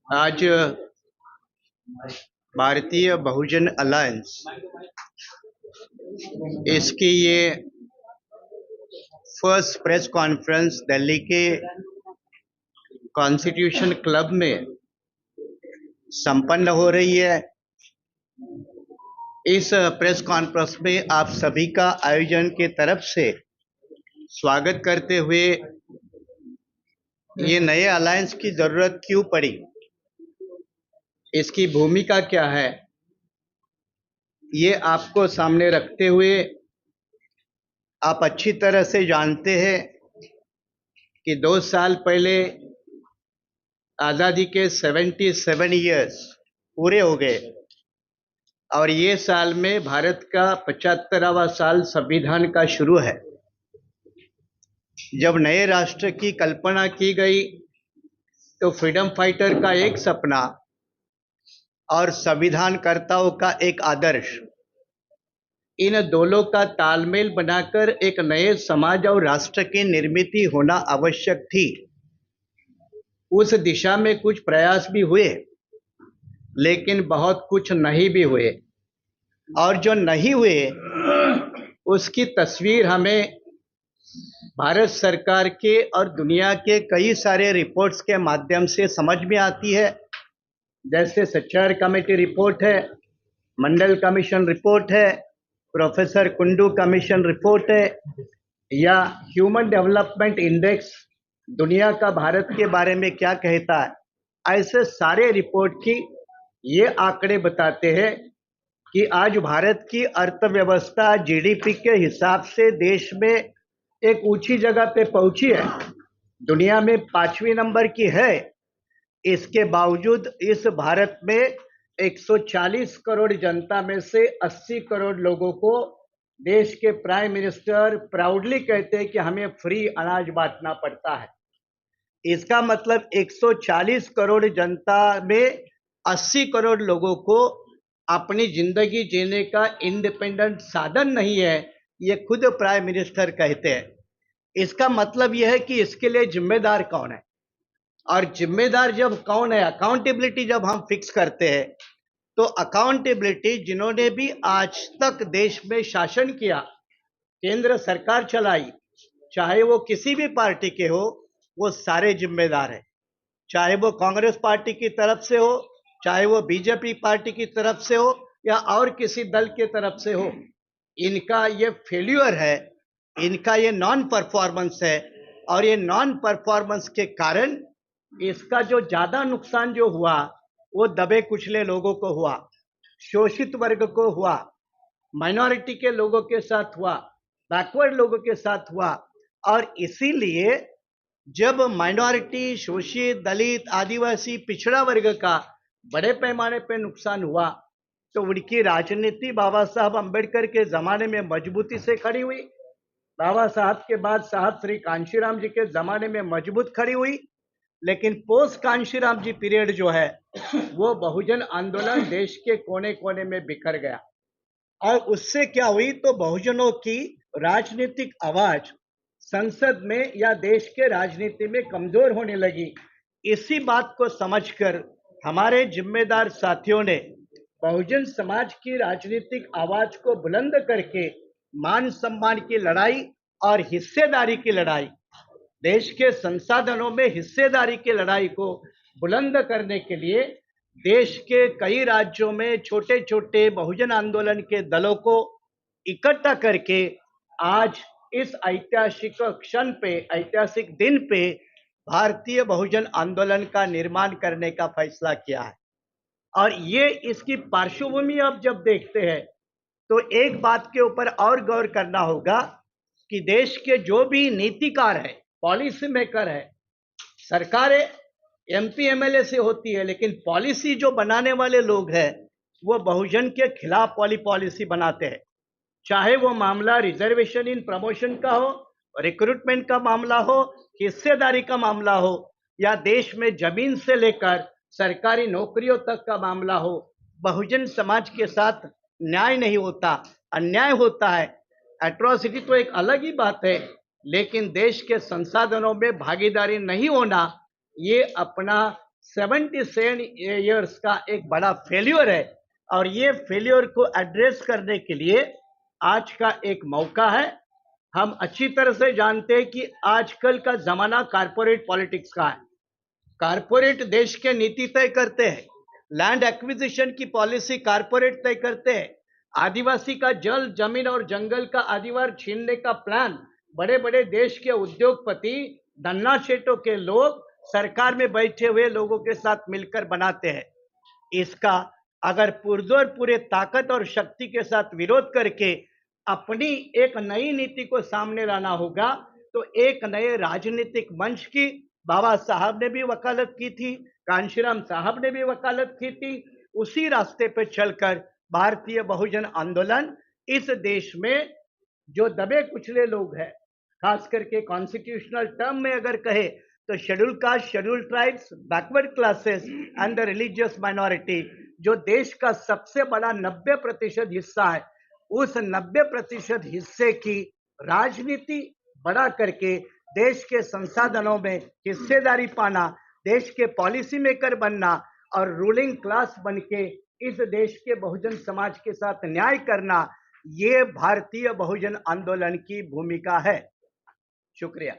आज भारतीय बहुजन अलायंस इसकी ये फर्स्ट प्रेस कॉन्फ्रेंस दिल्ली के कॉन्स्टिट्यूशन क्लब में संपन्न हो रही है। इस प्रेस कॉन्फ्रेंस में आप सभी का आयोजन के तरफ से स्वागत करते हुए ये नए अलायंस की जरूरत क्यों पड़ी, इसकी भूमिका क्या है, ये आपको सामने रखते हुए आप अच्छी तरह से जानते हैं कि 2 साल पहले आज़ादी के 77 ईयर्स पूरे हो गए और ये साल में भारत का 75वां साल संविधान का शुरू है। जब नए राष्ट्र की कल्पना की गई तो फ्रीडम फाइटर का एक सपना और संविधान कर्ताओं का एक आदर्श, इन दोनों का तालमेल बनाकर एक नए समाज और राष्ट्र की निर्मित होना आवश्यक थी। उस दिशा में कुछ प्रयास भी हुए, लेकिन बहुत कुछ नहीं भी हुए, और जो नहीं हुए उसकी तस्वीर हमें भारत सरकार के और दुनिया के कई सारे रिपोर्ट्स के माध्यम से समझ में आती है। जैसे सच्चर कमेटी रिपोर्ट है, मंडल कमीशन रिपोर्ट है, प्रोफेसर कुंडू कमीशन रिपोर्ट है, या ह्यूमन डेवलपमेंट इंडेक्स दुनिया का भारत के बारे में क्या कहता है। ऐसे सारे रिपोर्ट की ये आंकड़े बताते हैं कि आज भारत की अर्थव्यवस्था जीडीपी के हिसाब से देश में एक ऊंची जगह पे पहुंची है, दुनिया में 5वें नंबर की है। इसके बावजूद इस भारत में 140 करोड़ जनता में से 80 करोड़ लोगों को देश के प्राइम मिनिस्टर प्राउडली कहते हैं कि हमें फ्री अनाज बांटना पड़ता है। इसका मतलब 140 करोड़ जनता में 80 करोड़ लोगों को अपनी जिंदगी जीने का इंडिपेंडेंट साधन नहीं है, ये खुद प्राइम मिनिस्टर कहते हैं। इसका मतलब यह है कि इसके लिए जिम्मेदार कौन है, और जिम्मेदार जब कौन है, अकाउंटेबिलिटी जब हम फिक्स करते हैं तो अकाउंटेबिलिटी जिन्होंने भी आज तक देश में शासन किया, केंद्र सरकार चलाई, चाहे वो किसी भी पार्टी के हो, वो सारे जिम्मेदार हैं। चाहे वो कांग्रेस पार्टी की तरफ से हो, चाहे वो बीजेपी पार्टी की तरफ से हो, या और किसी दल की तरफ से हो, इनका ये फेल्यूर है, इनका ये नॉन परफॉर्मेंस है। और ये नॉन परफॉर्मेंस के कारण इसका जो ज्यादा नुकसान जो हुआ वो दबे कुचले लोगों को हुआ, शोषित वर्ग को हुआ, माइनॉरिटी के लोगों के साथ हुआ, बैकवर्ड लोगों के साथ हुआ। और इसीलिए जब माइनॉरिटी, शोषित, दलित, आदिवासी, पिछड़ा वर्ग का बड़े पैमाने पे नुकसान हुआ तो उनकी राजनीति बाबा साहब अंबेडकर के जमाने में मजबूती से खड़ी हुई, बाबा साहब के बाद साहब श्री कांशीराम जी के जमाने में मजबूत खड़ी हुई। लेकिन पोस्ट कांशीराम जी पीरियड जो है वो बहुजन आंदोलन देश के कोने कोने में बिखर गया, और उससे क्या हुई तो बहुजनों की राजनीतिक आवाज संसद में या देश के राजनीति में कमजोर होने लगी। इसी बात को समझकर हमारे जिम्मेदार साथियों ने बहुजन समाज की राजनीतिक आवाज को बुलंद करके मान सम्मान की लड़ाई और हिस्सेदारी की लड़ाई, देश के संसाधनों में हिस्सेदारी की लड़ाई को बुलंद करने के लिए देश के कई राज्यों में छोटे छोटे बहुजन आंदोलन के दलों को इकट्ठा करके आज इस ऐतिहासिक क्षण पे, ऐतिहासिक दिन पे भारतीय बहुजन आंदोलन का निर्माण करने का फैसला किया है। और ये इसकी पार्श्वभूमि अब जब देखते हैं तो एक बात के ऊपर और गौर करना होगा कि देश के जो भी नीतिकार है, पॉलिसी मेकर है, सरकारें एमपी एमएलए से होती है, लेकिन पॉलिसी जो बनाने वाले लोग हैं वो बहुजन के खिलाफ वाली पॉलिसी बनाते हैं। चाहे वो मामला रिजर्वेशन इन प्रमोशन का हो, रिक्रूटमेंट का मामला हो, हिस्सेदारी का मामला हो, या देश में जमीन से लेकर सरकारी नौकरियों तक का मामला हो, बहुजन समाज के साथ न्याय नहीं होता, अन्याय होता है। एट्रोसिटी तो एक अलग ही बात है, लेकिन देश के संसाधनों में भागीदारी नहीं होना ये अपना 77 ईयर्स का एक बड़ा फेल्योर है और ये फेल्योर को एड्रेस करने के लिए आज का एक मौका है। हम अच्छी तरह से जानते हैं कि आजकल का जमाना कारपोरेट पॉलिटिक्स का है। कारपोरेट देश के नीति तय करते हैं, लैंड एक्विजिशन की पॉलिसी कारपोरेट तय करते हैं, आदिवासी का जल जमीन और जंगल का अधिकार छीनने का प्लान बड़े बड़े देश के उद्योगपति धन्ना सेठों के लोग सरकार में बैठे हुए लोगों के साथ मिलकर बनाते हैं। इसका अगर पुरजोर पूरे ताकत और शक्ति के साथ विरोध करके अपनी एक नई नीति को सामने लाना होगा, तो एक नए राजनीतिक मंच की बाबा साहब ने भी वकालत की थी, कांशीराम साहब ने भी वकालत की थी। उसी रास्ते पे चलकर भारतीय बहुजन आंदोलन इस देश में जो दबे कुचले लोग हैं, खास करके कॉन्स्टिट्यूशनल टर्म में अगर कहे तो schedule caste, schedule tribes, backward classes and the religious minority, जो देश का सबसे बड़ा 90% हिस्सा है, उस 90% हिस्से की राजनीति बड़ा करके देश के संसाधनों में हिस्सेदारी पाना, देश के पॉलिसी मेकर बनना और रूलिंग क्लास बन के इस देश के बहुजन समाज के साथ न्याय करना, ये भारतीय बहुजन आंदोलन की भूमिका है। शुक्रिया।